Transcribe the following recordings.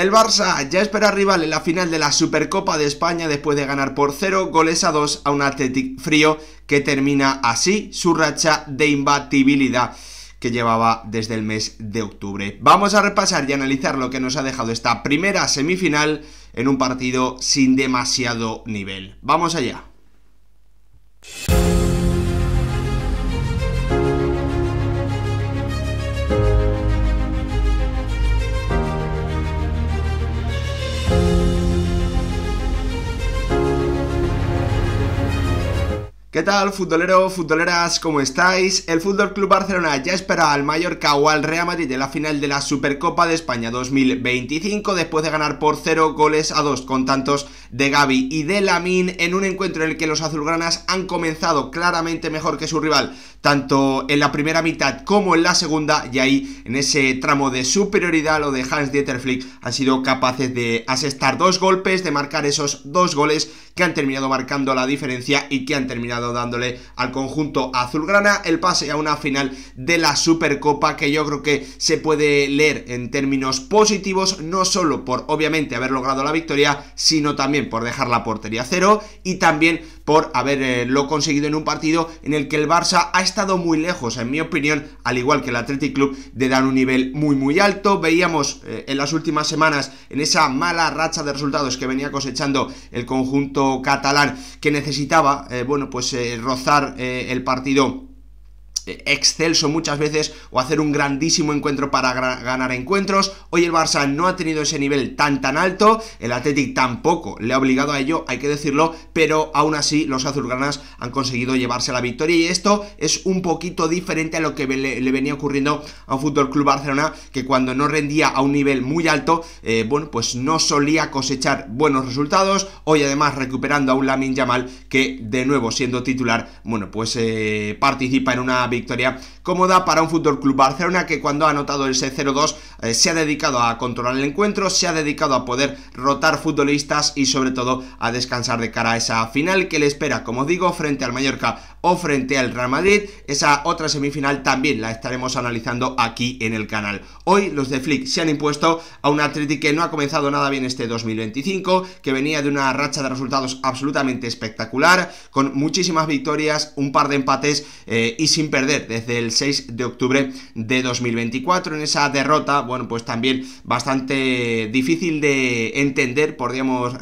El Barça ya espera rival en la final de la Supercopa de España después de ganar por 0-2 a un Athletic frío que termina así su racha de imbatibilidad que llevaba desde el mes de octubre. Vamos a repasar y analizar lo que nos ha dejado esta primera semifinal en un partido sin demasiado nivel. ¡Vamos allá! ¿Qué tal, futbolero, futboleras? ¿Cómo estáis? El Fútbol Club Barcelona ya espera al Mallorca o al Real Madrid en la final de la Supercopa de España 2025 después de ganar por 0-2 con tantos de Gavi y de Lamine en un encuentro en el que los azulgranas han comenzado claramente mejor que su rival, tanto en la primera mitad como en la segunda, y ahí en ese tramo de superioridad lo de Hans-Dieter Flick han sido capaces de asestar dos golpes, de marcar esos dos goles que han terminado marcando la diferencia y que han terminado dándole al conjunto azulgrana el pase a una final de la Supercopa que yo creo que se puede leer en términos positivos, no solo por obviamente haber logrado la victoria, sino también por dejar la portería a cero y también por haberlo conseguido en un partido en el que el Barça ha estado muy lejos, en mi opinión, al igual que el Athletic Club, de dar un nivel muy alto. Veíamos en las últimas semanas, en esa mala racha de resultados que venía cosechando el conjunto catalán, que necesitaba, rozar el partido excelso muchas veces o hacer un grandísimo encuentro para ganar encuentros. Hoy el Barça no ha tenido ese nivel tan alto, el Athletic tampoco le ha obligado a ello, hay que decirlo, pero aún así los azulgranas han conseguido llevarse la victoria y esto es un poquito diferente a lo que le venía ocurriendo a un Fútbol Club Barcelona, que cuando no rendía a un nivel muy alto, pues no solía cosechar buenos resultados. Hoy además recuperando a un Lamine Yamal que de nuevo siendo titular, participa en una victoria cómoda para un Fútbol Club Barcelona que cuando ha anotado ese 0-2 se ha dedicado a controlar el encuentro, se ha dedicado a poder rotar futbolistas y sobre todo a descansar de cara a esa final que le espera, como digo, frente al Mallorca o frente al Real Madrid. Esa otra semifinal también la estaremos analizando aquí en el canal. Hoy los de Flick se han impuesto a un Athletic que no ha comenzado nada bien este 2025, que venía de una racha de resultados absolutamente espectacular, con muchísimas victorias, un par de empates y sin perder desde el 6 de octubre de 2024. En esa derrota, pues también bastante difícil de entender, podríamos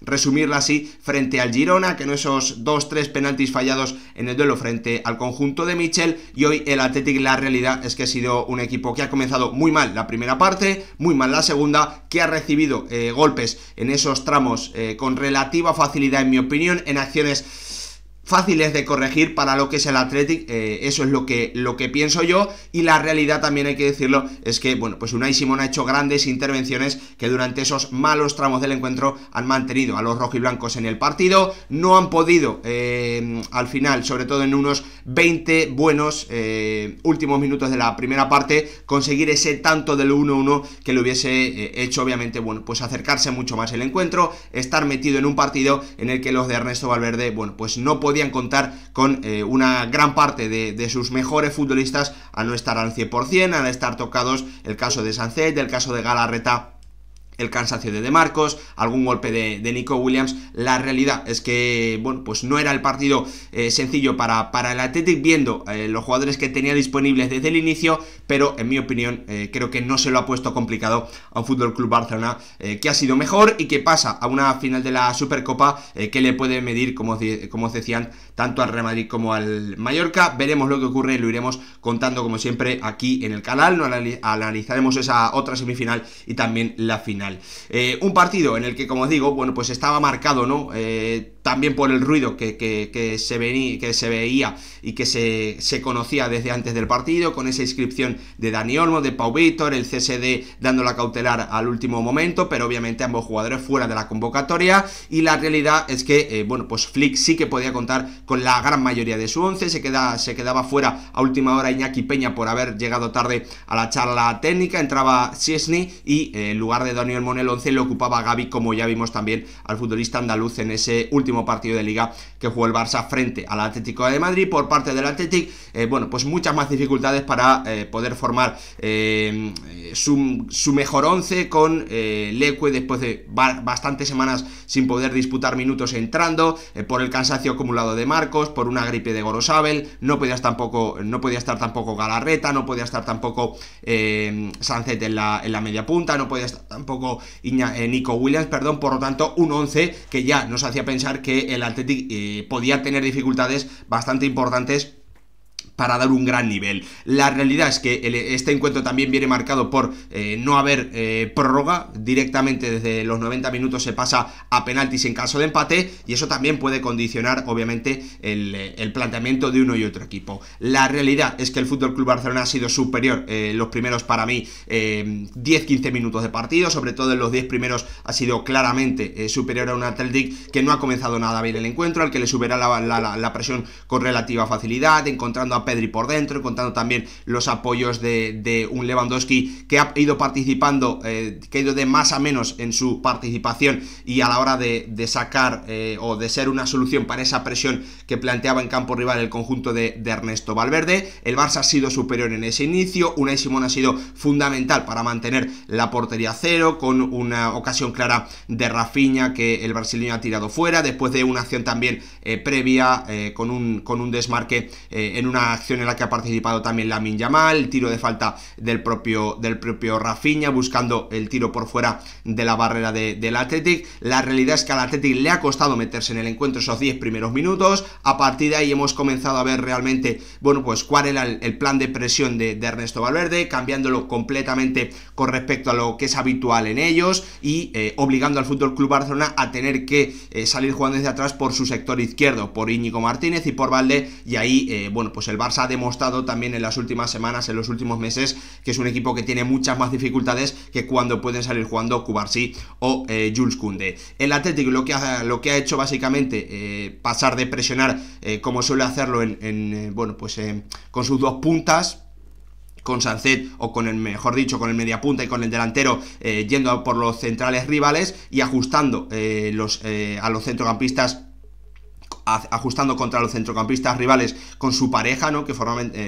resumirla así, frente al Girona, que no esos 2-3 penaltis fallados en el duelo frente al conjunto de Michel. Y hoy el Athletic, la realidad es que ha sido un equipo que ha comenzado muy mal la primera parte, muy mal la segunda, que ha recibido golpes en esos tramos con relativa facilidad, en mi opinión, en acciones fáciles de corregir para lo que es el Athletic. Eso es lo que pienso yo, y la realidad también hay que decirlo es que Unai Simón ha hecho grandes intervenciones que durante esos malos tramos del encuentro han mantenido a los rojiblancos en el partido. No han podido al final, sobre todo en unos 20 buenos últimos minutos de la primera parte, conseguir ese tanto del 1-1 que le hubiese hecho obviamente acercarse mucho más el encuentro, estar metido en un partido en el que los de Ernesto Valverde no podían contar con una gran parte de sus mejores futbolistas a no estar al 100%, a estar tocados, el caso de Sancet, el caso de Galarreta, el cansancio de Marcos, algún golpe de Nico Williams. La realidad es que no era el partido sencillo para el Athletic, viendo los jugadores que tenía disponibles desde el inicio, pero en mi opinión creo que no se lo ha puesto complicado a un Fútbol Club Barcelona que ha sido mejor y que pasa a una final de la Supercopa que le puede medir, como os decían, tanto al Real Madrid como al Mallorca. Veremos lo que ocurre, lo iremos contando como siempre aquí en el canal. Analizaremos esa otra semifinal y también la final. Un partido en el que, como os digo, estaba marcado, también por el ruido que se veía y que se conocía desde antes del partido, con esa inscripción de Dani Olmo, de Pau Víctor, el CSD dando la cautelar al último momento, pero obviamente ambos jugadores fuera de la convocatoria. Y la realidad es que Flick sí que podía contar con la gran mayoría de su once. Se quedaba fuera a última hora Iñaki Peña por haber llegado tarde a la charla técnica, entraba Szczesny y en lugar de Dani Olmo en el 11 lo ocupaba Gavi, como ya vimos también al futbolista andaluz en ese último último partido de Liga que jugó el Barça frente al Atlético de Madrid. Por parte del Athletic, bueno, pues muchas más dificultades para poder formar su mejor once con Leque después de bastantes semanas sin poder disputar minutos entrando, por el cansancio acumulado de Marcos, por una gripe de Gorosabel, no podía estar tampoco Galarreta, no podía estar tampoco Sancet en la media punta, no podía estar tampoco Nico Williams, perdón. Por lo tanto, un 11 que ya nos hacía pensar que el Athletic podía tener dificultades bastante importantes para dar un gran nivel. La realidad es que este encuentro también viene marcado por no haber prórroga. Directamente desde los 90 minutos se pasa a penaltis en caso de empate, y eso también puede condicionar obviamente el planteamiento de uno y otro equipo. La realidad es que el FC Barcelona ha sido superior los primeros, para mí, 10-15 minutos de partido, sobre todo en los 10 primeros ha sido claramente superior a un Athletic que no ha comenzado nada bien el encuentro, al que le supera la presión con relativa facilidad, encontrando a Pedri por dentro, contando también los apoyos de un Lewandowski que ha ido participando, que ha ido de más a menos en su participación, y a la hora de sacar o de ser una solución para esa presión que planteaba en campo rival el conjunto de Ernesto Valverde. El Barça ha sido superior en ese inicio. Unai Simón ha sido fundamental para mantener la portería a cero, con una ocasión clara de Rafinha que el brasileño ha tirado fuera, después de una acción también previa con un desmarque en una acción en la que ha participado también Lamine Yamal, el tiro de falta del propio Rafinha, buscando el tiro por fuera de la barrera del Athletic. La realidad es que al Athletic le ha costado meterse en el encuentro esos 10 primeros minutos. A partir de ahí hemos comenzado a ver realmente, bueno, pues cuál era el plan de presión de Ernesto Valverde, cambiándolo completamente con respecto a lo que es habitual en ellos, y obligando al FC Barcelona a tener que salir jugando desde atrás por su sector izquierdo, por Íñigo Martínez y por Valde. Y ahí, bueno, pues el Barça ha demostrado también en las últimas semanas, en los últimos meses, que es un equipo que tiene muchas más dificultades que cuando pueden salir jugando Cubarsí o Jules Koundé. El Athletic lo que ha hecho básicamente pasar de presionar como suele hacerlo con sus dos puntas, con Sancet o con el mediapunta y con el delantero yendo por los centrales rivales y ajustando a los centrocampistas, ajustando contra los centrocampistas rivales con su pareja, ¿no? Que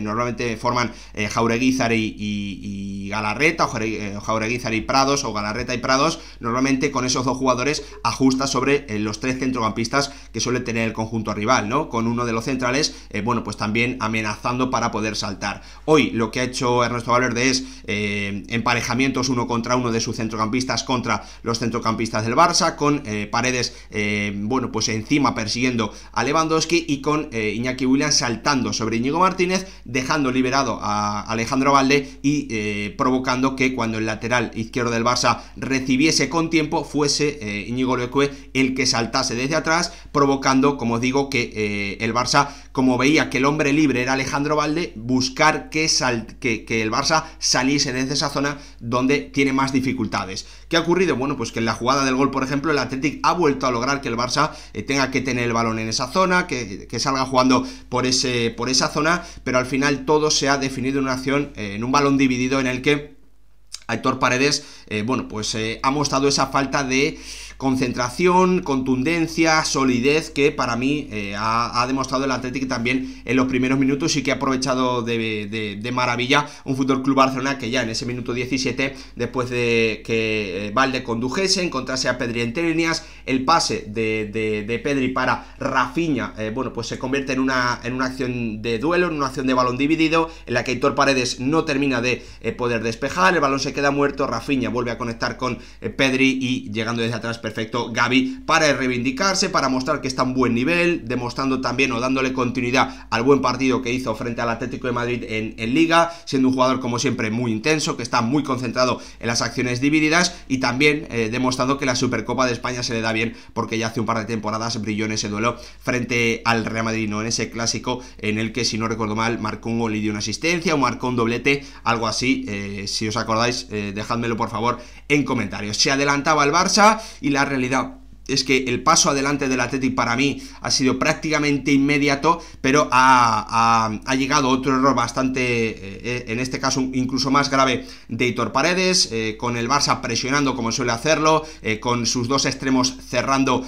normalmente forman Jaureguizar y Galarreta, o Jaureguizar y Prados, o Galarreta y Prados. Normalmente con esos dos jugadores ajusta sobre los tres centrocampistas que suele tener el conjunto rival, ¿no? Con uno de los centrales, bueno, pues también amenazando para poder saltar. Hoy lo que ha hecho Ernesto Valverde es emparejamientos uno contra uno de sus centrocampistas contra los centrocampistas del Barça, con Paredes, bueno, pues encima persiguiendo a Lewandowski, y con Iñaki Williams saltando sobre Íñigo Martínez, dejando liberado a Alejandro Valde y provocando que cuando el lateral izquierdo del Barça recibiese con tiempo fuese Íñigo Leque el que saltase desde atrás, provocando, como digo, que el Barça, como veía que el hombre libre era Alejandro Valde, buscar que el Barça saliese desde esa zona donde tiene más dificultades. ¿Qué ha ocurrido? Bueno, pues que en la jugada del gol, por ejemplo, el Athletic ha vuelto a lograr que el Barça tenga que tener el balón en esa zona, que salga jugando por esa zona, pero al final todo se ha definido en una acción, en un balón dividido en el que Aitor Paredes, bueno, pues ha mostrado esa falta de concentración, contundencia, solidez que para mí ha demostrado el Athletic también en los primeros minutos, y que ha aprovechado de maravilla un FC Barcelona que ya en ese minuto 17, después de que Valde condujese, encontrase a Pedri entre líneas, el pase de Pedri para Rafinha, bueno, pues se convierte en una acción de duelo, en una acción de balón dividido, en la que Aitor Paredes no termina de poder despejar, el balón se queda muerto, Rafinha vuelve a conectar con Pedri y llegando desde atrás perfecto Gavi para reivindicarse, para mostrar que está en buen nivel, demostrando también o dándole continuidad al buen partido que hizo frente al Atlético de Madrid en Liga, siendo un jugador como siempre muy intenso, que está muy concentrado en las acciones divididas, y también demostrando que la Supercopa de España se le da bien, porque ya hace un par de temporadas brilló en ese duelo frente al Real Madrid, ¿no? En ese clásico en el que, si no recuerdo mal, marcó un gol y dio una asistencia, o marcó un doblete, algo así. Si os acordáis, dejádmelo por favor en comentarios. Se adelantaba el Barça, y la realidad es que el paso adelante del Athletic para mí ha sido prácticamente inmediato, pero ha llegado otro error bastante, en este caso incluso más grave, de Aitor Paredes, con el Barça presionando como suele hacerlo, con sus dos extremos cerrando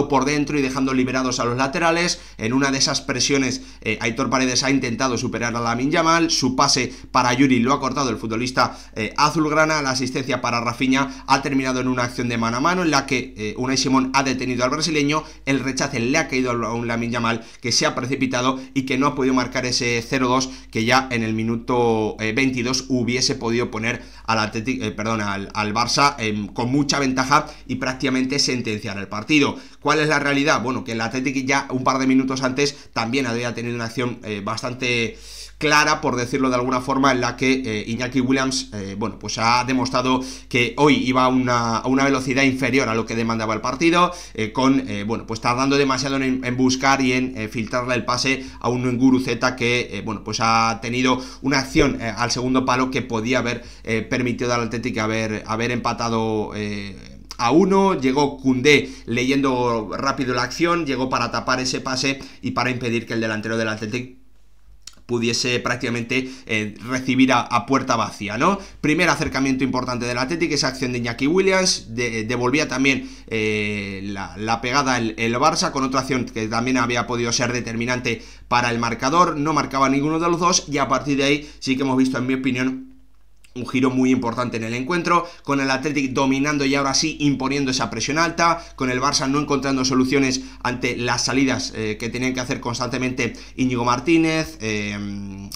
por dentro y dejando liberados a los laterales. En una de esas presiones Aitor Paredes ha intentado superar a Lamine Yamal, su pase para Yuri lo ha cortado el futbolista azulgrana, la asistencia para Rafinha ha terminado en una acción de mano a mano en la que Unai Simón ha detenido al brasileño, el rechace le ha caído a un Lamine Yamal que se ha precipitado y que no ha podido marcar ese 0-2 que ya en el minuto 22 hubiese podido poner al al Barça con mucha ventaja y prácticamente sentenciar el partido. ¿Cuál es la realidad? Bueno, que el Athletic ya un par de minutos antes también había tenido una acción bastante clara, por decirlo de alguna forma, en la que Iñaki Williams bueno, pues ha demostrado que hoy iba a una velocidad inferior a lo que demandaba el partido, bueno, pues tardando demasiado en buscar y en filtrarle el pase a un Guruceta que bueno, pues ha tenido una acción al segundo palo que podía haber permitido al Athletic haber empatado a 1, llegó Koundé leyendo rápido la acción, llegó para tapar ese pase y para impedir que el delantero del Athletic pudiese prácticamente recibir a puerta vacía, ¿no? Primer acercamiento importante del Athletic, esa acción de Iñaki Williams, devolvía también la pegada el Barça con otra acción que también había podido ser determinante para el marcador, no marcaba ninguno de los dos y a partir de ahí sí que hemos visto, en mi opinión, un giro muy importante en el encuentro, con el Athletic dominando y ahora sí imponiendo esa presión alta, con el Barça no encontrando soluciones ante las salidas que tenían que hacer constantemente Íñigo Martínez,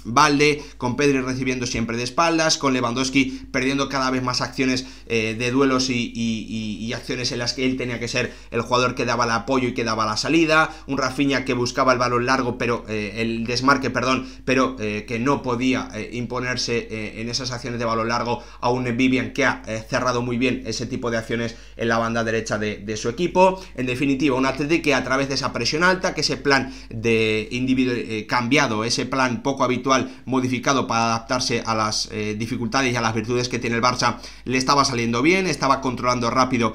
Balde, con Pedri recibiendo siempre de espaldas, con Lewandowski perdiendo cada vez más acciones de duelos y acciones en las que él tenía que ser el jugador que daba el apoyo y que daba la salida, un Rafinha que buscaba el balón largo, pero el desmarque, pero que no podía imponerse en esas acciones de balón largo a un Vivian que ha cerrado muy bien ese tipo de acciones en la banda derecha de su equipo. En definitiva, un Athletic que a través de esa presión alta, que ese plan de individuo cambiado, ese plan poco habitual modificado para adaptarse a las dificultades y a las virtudes que tiene el Barça, le estaba saliendo bien, estaba controlando rápido,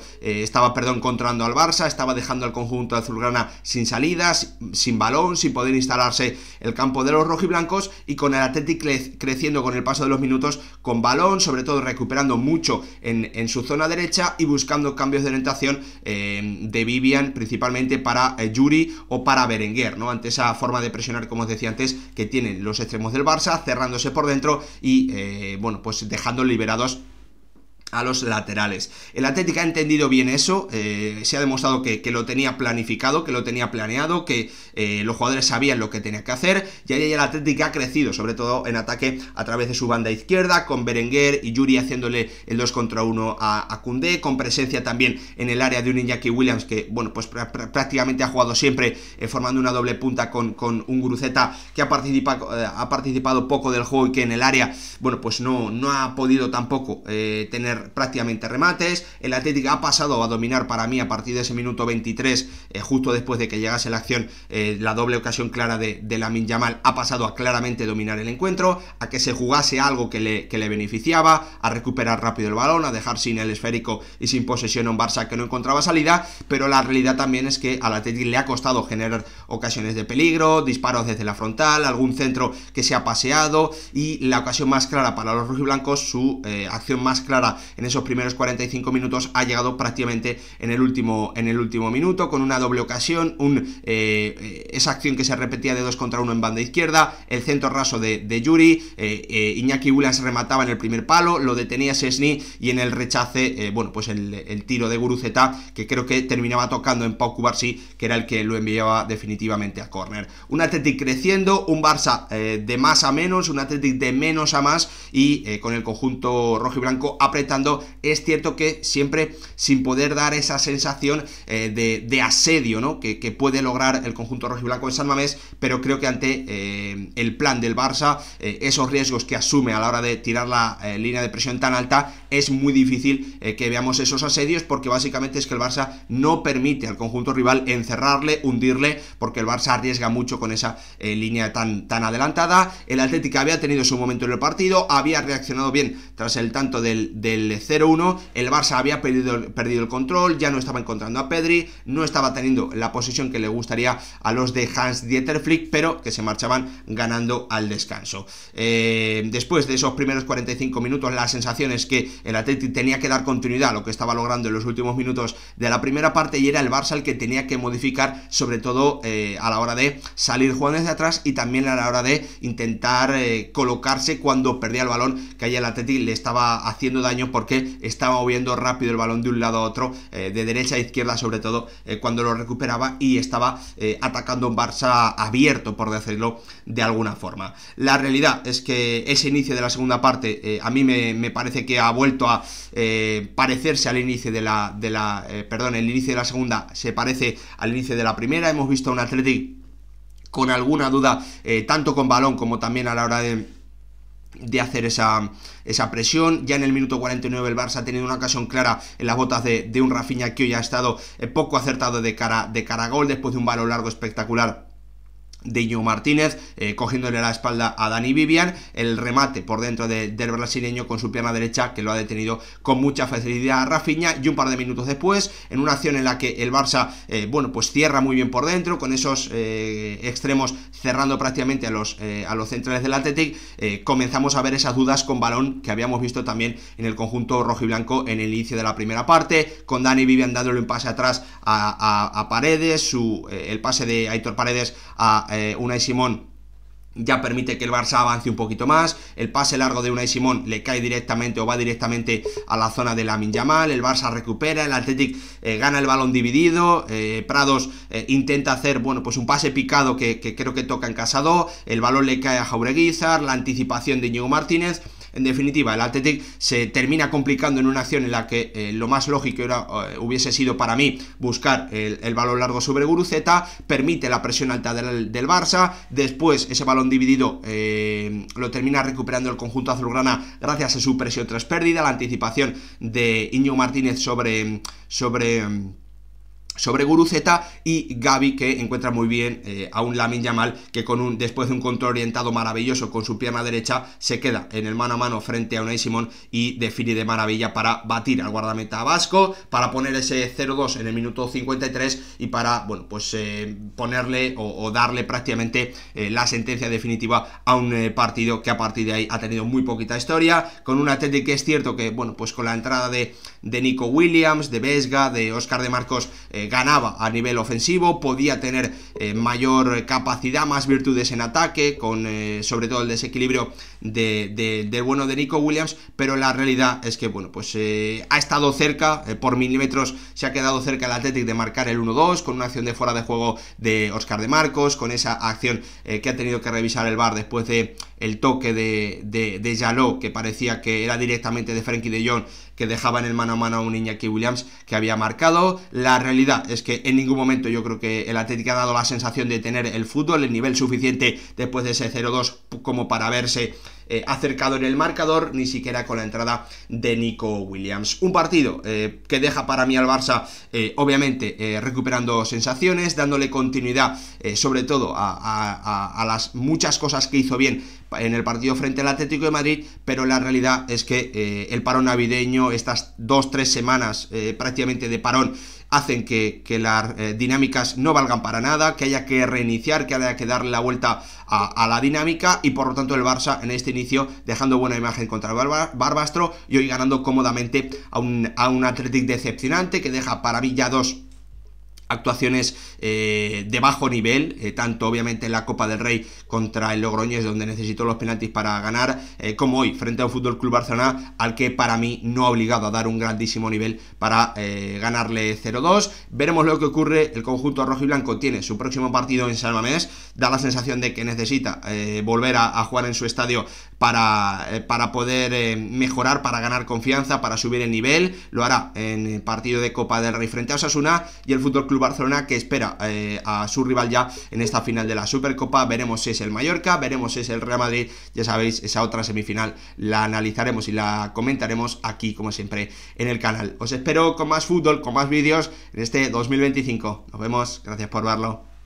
controlando al Barça, estaba dejando al conjunto azulgrana sin salidas, sin balón, sin poder instalarse el campo de los rojiblancos, y con el Athletic creciendo con el paso de los minutos, con balón, sobre todo recuperando mucho en su zona derecha y buscando cambios de orientación de Vivian, principalmente para Yuri o para Berenguer, ¿no? Ante esa forma de presionar, como os decía antes, que tienen los extremos del Barça, cerrándose por dentro y bueno, pues dejando liberados a los laterales. El Athletic ha entendido bien eso, se ha demostrado que lo tenía planificado, que lo tenía planeado, que los jugadores sabían lo que tenía que hacer, y ahí el Athletic ha crecido, sobre todo en ataque a través de su banda izquierda, con Berenguer y Yuri haciéndole el 2 contra 1 a Koundé, con presencia también en el área de un Iñaki Williams que, bueno, pues prácticamente ha jugado siempre formando una doble punta con un Guruceta que ha participado poco del juego y que en el área, bueno, pues no ha podido tampoco tener prácticamente remates. El Athletic ha pasado a dominar, para mí, a partir de ese minuto 23, justo después de que llegase la acción, la doble ocasión clara de Lamine Yamal, ha pasado a claramente dominar el encuentro, a que se jugase algo que le beneficiaba, a recuperar rápido el balón, a dejar sin el esférico y sin posesión a un Barça que no encontraba salida, pero la realidad también es que al Athletic le ha costado generar ocasiones de peligro, disparos desde la frontal, algún centro que se ha paseado, y la ocasión más clara para los rojiblancos, su acción más clara en esos primeros 45 minutos, ha llegado prácticamente en el último minuto, con una doble ocasión, esa acción que se repetía de 2 contra 1 en banda izquierda, el centro raso de Yuri, Iñaki Williams remataba en el primer palo, lo detenía Szczęsny, y en el rechace, bueno, pues el tiro de Guruceta, que creo que terminaba tocando en Pau Cubarsí, que era el que lo enviaba definitivamente a córner. Un Athletic creciendo, un Barça de más a menos, un Athletic de menos a más, y con el conjunto rojo y blanco apretando. Es cierto que siempre sin poder dar esa sensación de asedio, ¿no?, que puede lograr el conjunto rojiblanco en San Mamés, pero creo que ante el plan del Barça, esos riesgos que asume a la hora de tirar la línea de presión tan alta, es muy difícil que veamos esos asedios, porque básicamente es que el Barça no permite al conjunto rival encerrarle, hundirle, porque el Barça arriesga mucho con esa línea tan adelantada. El Atlético había tenido su momento en el partido, había reaccionado bien tras el tanto del el 0-1, el Barça había perdido el control, ya no estaba encontrando a Pedri, no estaba teniendo la posesión que le gustaría a los de Hans-Dieter Flick, pero que se marchaban ganando al descanso. Después de esos primeros 45 minutos, la sensación es que el Athletic tenía que dar continuidad a lo que estaba logrando en los últimos minutos de la primera parte, y era el Barça el que tenía que modificar, sobre todo a la hora de salir jugando desde atrás y también a la hora de intentar colocarse cuando perdía el balón, que ahí el Athletic le estaba haciendo daño porque estaba moviendo rápido el balón de un lado a otro, de derecha a izquierda, sobre todo cuando lo recuperaba, y estaba atacando un Barça abierto, por decirlo de alguna forma. La realidad es que ese inicio de la segunda parte a mí me parece que ha vuelto a parecerse al inicio de el inicio de la segunda se parece al inicio de la primera. Hemos visto a un Athletic con alguna duda, tanto con balón como también a la hora de hacer esa presión. Ya en el minuto 49 el Barça ha tenido una ocasión clara en las botas de un Rafinha, que hoy ha estado poco acertado de cara a gol, después de un balón largo espectacular de Íñigo Martínez, cogiéndole la espalda a Dani Vivian, el remate por dentro del brasileño con su pierna derecha, que lo ha detenido con mucha facilidad a Rafinha, y un par de minutos después, en una acción en la que el Barça, pues cierra muy bien por dentro, con esos extremos cerrando prácticamente a los centrales del Athletic, comenzamos a ver esas dudas con balón que habíamos visto también en el conjunto rojiblanco en el inicio de la primera parte, con Dani Vivian dándole un pase atrás a Paredes, el pase de Aitor Paredes a Unai Simón ya permite que el Barça avance un poquito más. El pase largo de Unai Simón le cae directamente o va directamente a la zona de Lamine Yamal. El Barça recupera, el Athletic gana el balón dividido. Prados intenta hacer, pues un pase picado que creo que toca en Casado. El balón le cae a Jaureguizar, la anticipación de Íñigo Martínez. En definitiva, el Athletic se termina complicando en una acción en la que lo más lógico hubiese sido para mí buscar el balón largo sobre Guruceta, permite la presión alta del Barça, después ese balón dividido lo termina recuperando el conjunto azulgrana gracias a su presión tras pérdida, la anticipación de Íñigo Martínez sobre Guruceta, y Gavi, que encuentra muy bien a un Lamine Yamal que después de un control orientado maravilloso con su pierna derecha se queda en el mano a mano frente a Unai Simón y define de maravilla para batir al guardameta vasco, para poner ese 0-2 en el minuto 53 y para ponerle o darle prácticamente la sentencia definitiva a un partido que a partir de ahí ha tenido muy poquita historia, con un Athletic que es cierto que con la entrada de Nico Williams, de Vesga, de Óscar de Marcos, ganaba a nivel ofensivo, podía tener mayor capacidad, más virtudes en ataque, con sobre todo el desequilibrio del bueno de Nico Williams, pero la realidad es que ha estado cerca, por milímetros se ha quedado cerca el Athletic de marcar el 1-2, con una acción de fuera de juego de Óscar de Marcos, con esa acción que ha tenido que revisar el VAR después de el toque de Jaló, que parecía que era directamente de Frenkie de Jong, que dejaba en el mano a mano a un Iñaki Williams que había marcado. La realidad es que en ningún momento yo creo que el Athletic ha dado la sensación de tener el fútbol, el nivel suficiente después de ese 0-2 como para verse acercado en el marcador, ni siquiera con la entrada de Nico Williams. Un partido que deja para mí al Barça obviamente recuperando sensaciones, dándole continuidad sobre todo a las muchas cosas que hizo bien en el partido frente al Atlético de Madrid, pero la realidad es que el parón navideño, estas 2-3 semanas prácticamente de parón, hacen que las dinámicas no valgan para nada, que haya que reiniciar, que haya que darle la vuelta a la dinámica, y por lo tanto el Barça en este inicio dejando buena imagen contra el Barbastro y hoy ganando cómodamente a un Athletic decepcionante que deja para mí ya dos actuaciones de bajo nivel, tanto obviamente en la Copa del Rey contra el Logroñés, donde necesitó los penaltis para ganar, como hoy frente a un FC Barcelona al que para mí no ha obligado a dar un grandísimo nivel para ganarle 0-2. Veremos lo que ocurre. El conjunto rojiblanco tiene su próximo partido en San Mamés, da la sensación de que necesita volver a jugar en su estadio para poder mejorar, para ganar confianza, para subir el nivel. Lo hará en el partido de Copa del Rey frente a Osasuna, y el FC Barcelona que espera a su rival ya en esta final de la Supercopa. Veremos si es el Mallorca, veremos si es el Real Madrid. Ya sabéis, esa otra semifinal la analizaremos y la comentaremos aquí como siempre en el canal. Os espero con más fútbol, con más vídeos en este 2025. Nos vemos, gracias por verlo.